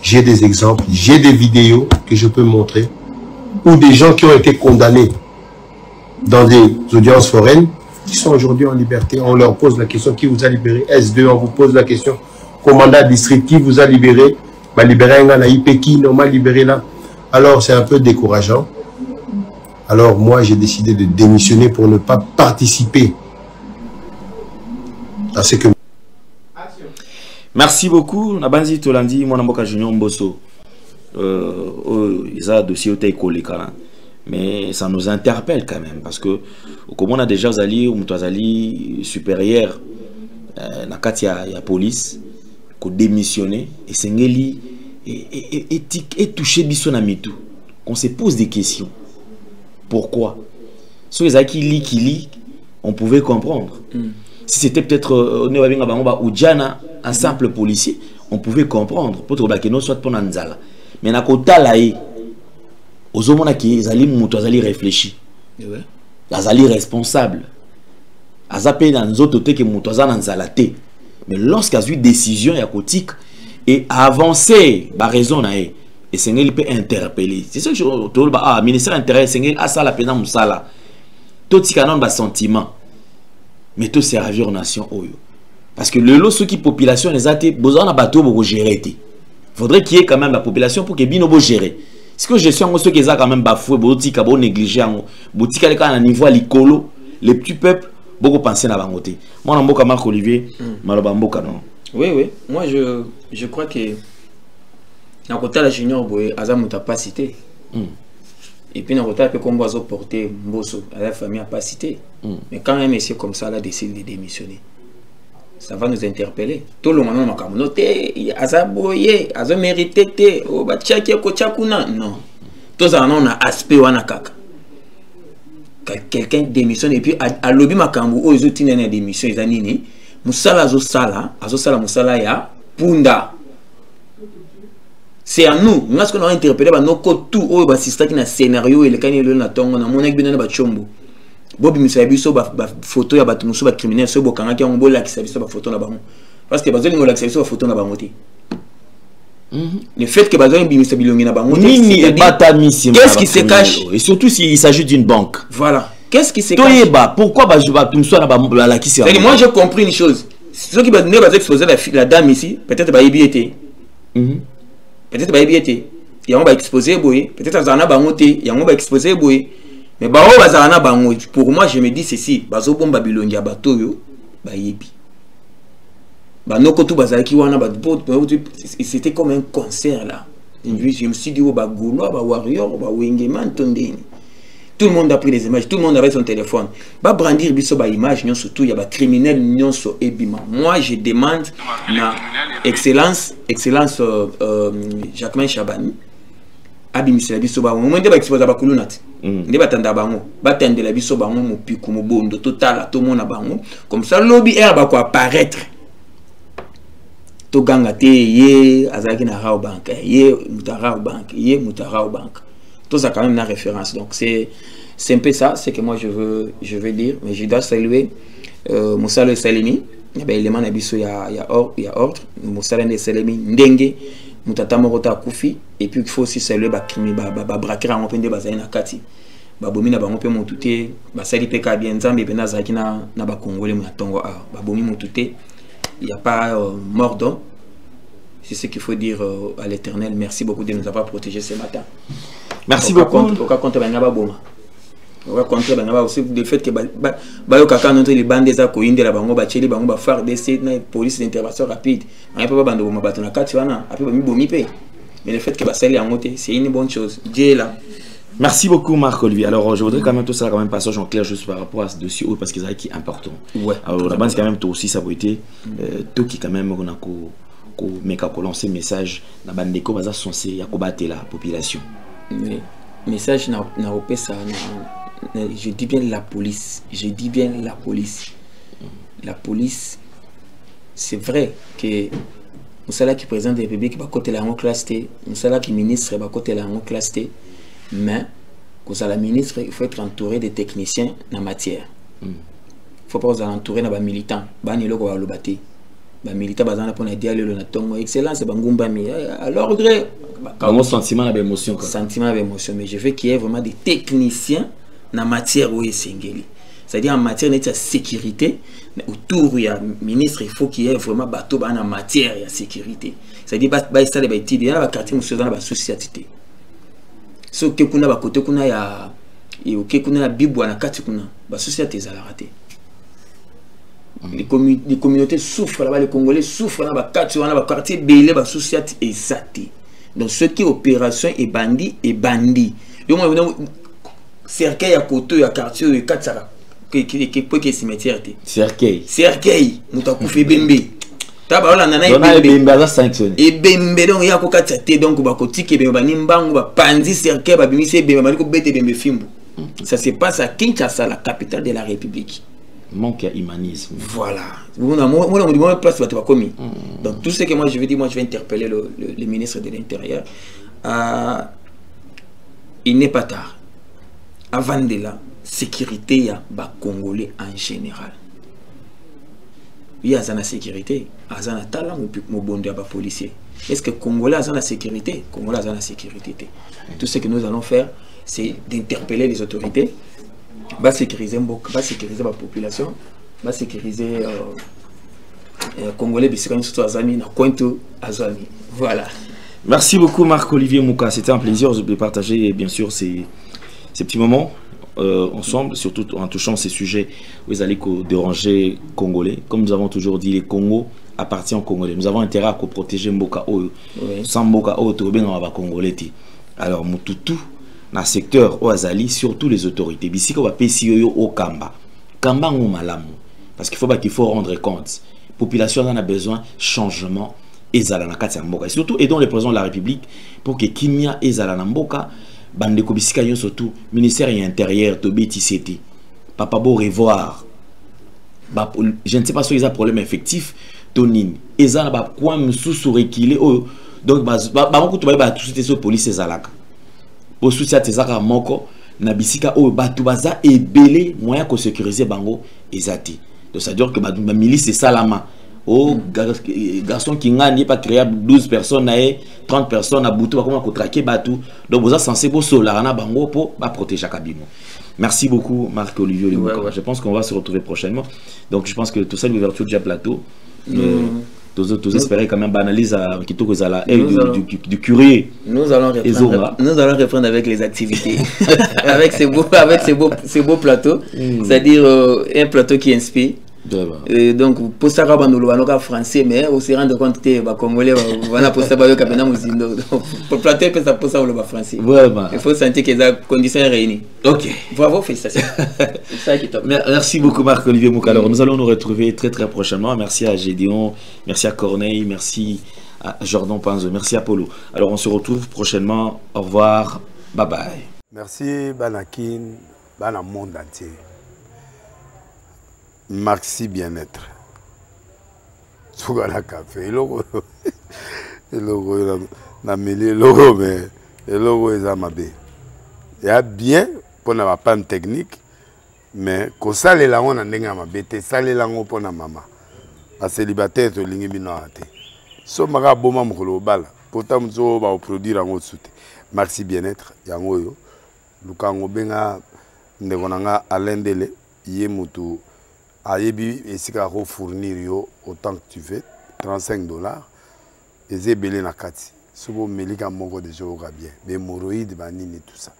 J'ai des exemples, j'ai des vidéos que je peux montrer où des gens qui ont été condamnés dans des audiences foraines, qui sont aujourd'hui en liberté. On leur pose la question, qui vous a libéré? S2, on vous pose la question, commandant district, qui vous a libéré? M'a libéré un IP, qui m'a libéré là? Alors c'est un peu décourageant. Alors moi j'ai décidé de démissionner pour ne pas participer à ce que... Merci beaucoup. Nabanzi Tolandi, mon amboka Junior Mbosso. Ils ont un dossier au collé quand même. Mais ça nous interpelle quand même parce que comme on a déjà aux alliés supérieurs, il y a police qui a démissionné et c'est et touché bisonamitou. On se pose des questions. Pourquoi? Si les qui lit, on pouvait comprendre. Si c'était peut-être un simple policier, on pouvait comprendre. Peut-être que nous soit pour Nanzala. Mais na kota là aux hommes qui zali réfléchi. Azali responsable. Azapé dans autres que mutoza Nanzala té. Mais lorsqu'il y a eu décision yakotique et avancer, bah raison na et Sengel peut interpeller. C'est ça que je trouve ah ministère intérieur Sengel a ça la peine musala. Tout ce canon bas sentiment. Mais tout servir aux nations oyo. Parce que le lot ceux qui population les a été besoin d'un bateau pour gérer. Il faudrait qu'il y ait quand même la population pour que bino gérer. Ce que je suis en ceux qui ont quand même bafoué, boutique abo négligé en boutique à l'école à niveau à l'écolo, les petits peuples beaucoup penser à bangoté. Moi on Marc Olivier, malobamboka non. Oui, moi je crois que dans côté la junior boy Azam t'a pas cité. Et puis dans côté peut qu'on va porter Mbosso à la famille a pas cité. Mais quand un monsieur comme ça là décide de démissionner, ça va nous interpeller. Tout le monde m'a noté Azaboye, Azam mérité o ba tchaki ko tchakuna non. Tous on a aspect wana kaka. Quelqu'un démissionne et puis à lobby makambu o ils ont une démission ils anini musala azosala musala ya punda. C'est à nous, nous qu'on a interpellé ba noko tout o ba sista qui na scénario et le kanelo na tongo na monek bino ba chombo. Bobi misabiso ba photo ya ba tumuso ba criminel so bokanga ki on bola ki sabiso ba photo na bango. Parce que bazoli ngola ki sabiso ba photo na bango te. Le fait que bazoli bimisabilongi na bango te. Qu'est-ce qui se cache? Et surtout s'il s'agit d'une banque. Voilà. Qu'est-ce qui se cache? Pourquoi ba tumuso na ba la ki c'est moi j'ai compris une chose. Ceux qui ne va exposer la dame ici, peut-être ba ybiété. Peut-être ba ybiété. Ya on va exposer boy, peut-être azana bangoté, ya on va exposer boy. Mais bah pour moi je me dis ceci, bazo bon Babylone ya bato yo ba yebi. Ba noko tout bazaki wana ba c'était comme un concert là. Je me suis dit ba golo ba warrior ba wengeman tondeni. Tout le monde a pris des images, tout le monde avait son téléphone. Ba brandir biso ba image non surtout il y a ba criminel non so ebima. Moi je demande na excellence Jacquemin Chabani abimisela biso ba moment de ba exposer ba kulunat. Nde batanda bango batendela biso bango mopiku mobondo total to mona bango comme ça lobby air ba ko apparaître to ganga te ye azaki na Rao Bank ye Mutarao Bank ye Mutarao Bank tout ça quand même na référence donc c'est un peu ça c'est que moi je veux dire mais je dois saluer Moussa le Salimi il y a élément na biso il y a ordre Moussa le Salimi ndenge Mutata Morota Koufi et puis il faut aussi saluer ba crimi ba braquer en pende ba zaina kati ba bomi na bango pe motuté ba sali pe ka bien nzambe pe na zaki na ba congolais mu tongo a ba bomi motuté il y a pas mort d'homme c'est ce qu'il faut dire à l'Éternel merci beaucoup de nous avoir protégés ce matin merci beaucoup au cas contre ba ngaba boma on va contre ba ngaba aussi le fait que ba yo kaka notre les bandes des akoinde la bango ba cheli bango ba faire des na police d'intervention rapide on pas bando boma bato na kati wana après ba mi bomi pe mais le fait que Bassali a monté, c'est une bonne chose. Dieu est là. Merci beaucoup Marc Olivier. Alors je voudrais quand même tout ça quand même passage en clair juste par rapport à ce dossier parce que c'est important. Ouais. Alors la base quand même toi aussi ça a été tout qui quand même on a ko lancer message na bande ko baza censé ya ko battre la population. Mais message na ça je dis bien la police. Je dis bien la police. La police c'est vrai que Moussala qui présente la République, côté la classe T, Moussala qui ministre, côté la classe T, mais quand la ministre, il faut être entouré de techniciens dans la matière. Il ne faut pas vous entourer de militants. Il faut que les militants pour dialogue excellence, à l'ordre. Comment sentiment d'émotion? Sentiment d'émotion, mais je veux qu'il y ait vraiment des techniciens na matière où esengeli. C'est-à-dire en matière de sécurité, autour du ministre, il faut qu'il y ait vraiment bateau en matière de sécurité. C'est-à-dire que il y a un quartier dans la société. Ce que kuna ba côté kuna ya et kuna bibo na kati kuna ba société za la raté. Les communautés souffrent là-bas, les Congolais souffrent là bas quartier belé ba société exacte. Donc ce qui est opération et bandit. Donc cercueil à côté à quartier et katsara que cimetière té. Cercueil mutaku fait bembe. Taba wala nana bembe za sanctionné. Et bembe donc ya ko katsate donc ba kotike bembe ba nimbangu ba panzi cercueil ba bimise bembe ba ko bete bembe fimbo. Ça se passe à Kinshasa, la capitale de la République. Manque à humanisme. Voilà. Moi, place va commis. Donc tout ce que moi je veux dire, moi je vais interpeller le ministre de l'Intérieur. Il n'est pas tard. Avant de la sécurité, il y a les Congolais en général. Il y a la sécurité, il y a la policier. Est-ce que les Congolais ont la sécurité? Les Congolais ont la sécurité. Tout ce que nous allons faire, c'est d'interpeller les autorités, va sécuriser la population, va sécuriser les Congolais, voilà. Merci beaucoup Marc-Olivier Mouka, c'était un plaisir de partager bien sûr ces petits moments ensemble, surtout en touchant ces sujets où ils allaient déranger Congolais. Comme nous avons toujours dit, les Congo appartient aux Congolais. Nous avons intérêt à protéger Mboka Oyo. Sans Mboka Oyo, tout bien va Congolais. Alors Moutoutou, dans le secteur Oazali, surtout les autorités. Bisiko va payer au Kamba. Kamba ou malamu. Parce qu'il faut rendre compte. La population en a besoin de changement. Et surtout, aidons le président de la République pour que Kimia et Zalanamboka, Bandeko Bisika, surtout, ministère et intérieur, Tobi Tisseti, Papa Beau revoir. Je ne sais pas si il y a un problème effectif. Tonin, et ça n'a quoi me sous-réquilé. Donc, tout ce police et Zalaka. Pour soutenir tes armes moko, Nabisika ou Batoubaza et belé moyen que sécuriser Bango et Zati. Donc, ça veut dire que ma milice c'est Salama. Oh, garçon qui n'a pas créé 12 personnes, 30 personnes à Boutou, comment traquer Batou. Donc, vous êtes censé pour Solarana Bango pour protéger Kabimo. Merci beaucoup, Marc-Olivier. Je pense qu'on va se retrouver prochainement. Donc, je pense que tout ça, l'ouverture du plateau. Tous espérer quand même banaliser du curieux. Nous allons reprendre avec les activités. avec ces beaux plateaux. C'est-à-dire un plateau qui inspire. Donc pour ça nous français mais on se rend compte que les Congolais voilà pour ça pour plateau pour ça on français. Il faut sentir que les conditions sont réunies. Ok. Bravo, félicitations. Ça qui est top. Merci beaucoup Marc-Olivier Mouka. Alors nous allons nous retrouver très prochainement. Merci à Gédéon, merci à Corneille, merci à Jordan Panzo, merci à Polo. Alors on se retrouve prochainement. Au revoir. Bye bye. Merci Banakin, Bana monde entier. Maxi bien-être. Sougala café. Logo na mêlé logo mais logo est amabé. Il y a bien pour na panne technique mais ko sale la on ndenga mabé sale la ngo pour na mama. Ba célibataire to lingi bino ate. So maka boma mukolo bala. Pourtant so ba produire ngo soute. Maxi bien-être yango yo. Lukango benga ndekonanga alendele yé mutu Ayebi et si tu fournir autant que tu veux, $35. Et c'est belé na kati. Sobo melika mongo de jour bien. Les hémorroïdes banini tout ça.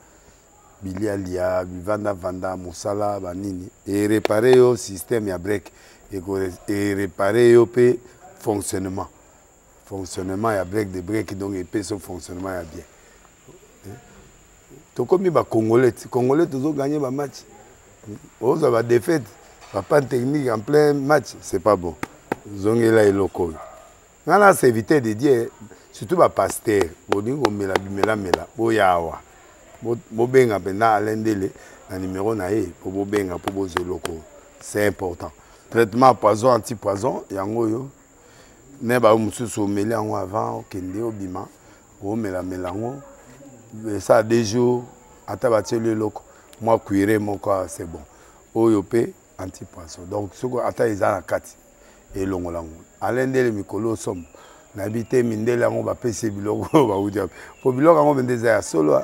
Bilialia, vanda musala banini. Et réparer au système ya break et réparer au p fonctionnement. Fonctionnement ya break de break donc et p son fonctionnement ya bien. To comme ba Congolais toujours gagner ba match. On va défaite. Pas technique en plein match, c'est pas bon. Zongela et loco. Nana c'est éviter de dire surtout ba pasteur, bodingo mela boyawa. Bobenga pena alendele na numéro nae pour bobenga pour bozo loco. C'est important. Traitement poison anti-poison yango yo. Ne ba mususu meli yango avant kende obima. O mela ngo. Ça des jours atabatie le loco. Moi cuire mon corps c'est bon. Oyope anti-poisson. Donc, ce qu'on attend, ils ont la carte. Et l'ongolango. À l'un des mikolo somme. N'habité mindele yango ba pese biloko ba udia. Po biloko yango bendeza ya solo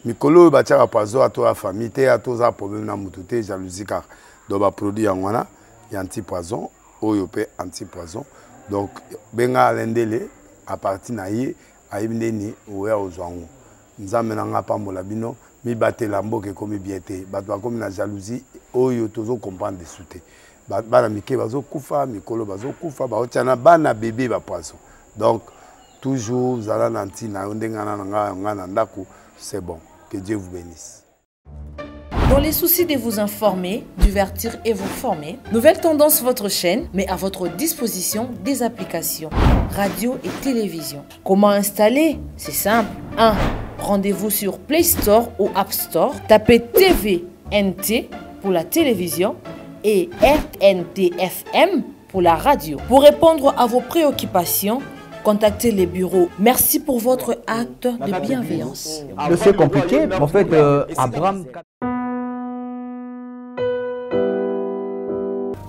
mikolo ba tchaka pazo ato la famille te ato za problème na mutu te jalousie car do ba produit yango wana ya anti-poison oyo pe anti-poison. Donc benga alendele à partir na ye ayibindeni oya ozwango. Nzambe na nga pambola bino mi batela mboke komi biete bato bakomi na jalousie oyo tozo comprendre dessous te. Bana mike bazo kufa mikolo bazo kufa baotiana bana bébé ba poisson. Donc toujours zala nanti na ndengana nga na ndako, c'est bon. Que Dieu vous bénisse. Dans les soucis de vous informer, divertir et vous former, Nouvelle Tendance, votre chaîne, met à votre disposition des applications, radio et télévision. Comment installer? C'est simple. 1. Rendez-vous sur Play Store ou App Store. Tapez TVNT pour la télévision et RNTFM pour la radio. Pour répondre à vos préoccupations, contactez les bureaux. Merci pour votre acte de bienveillance. C'est compliqué, mais en fait, Abraham...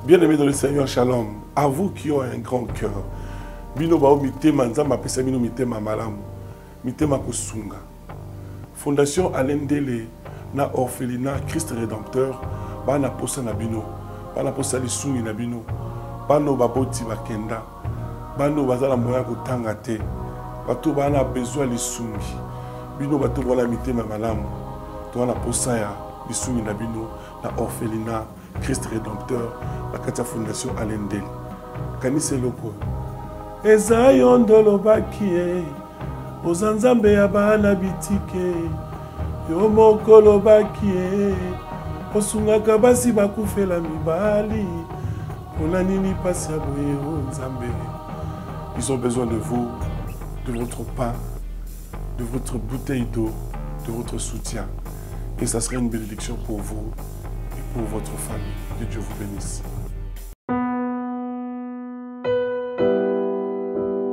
Bien-aimés dans le Seigneur, shalom. À vous qui ont un grand cœur. Bino bao mitema nzamba pesa bino mitema malamu. Mitema kosunga. Fondation Alendele na orphelinat Christ Rédempteur. Bana posa na bino. Bana posa lisungi na bino. Bano baboti bakenda. Bano bazala moya kotanga te. Bato bana besoin lisungi. Bino bato wala mitema malamu. To wana posa ya lisungi na bino na orphelinat Christ Rédempteur, la Katia Fondation Alendele. Kanise loko. Eza yondolo bakie, ozanzambe ya bana bitike, yo mokolo bakie, osungaka basi bakufela mibali, pona nini pasi ya boye o nzambe. Ils ont besoin de vous, de votre pain, de votre bouteille d'eau, de votre soutien. Et ça serait une bénédiction pour vous. Pour votre famille. Que Dieu vous bénisse.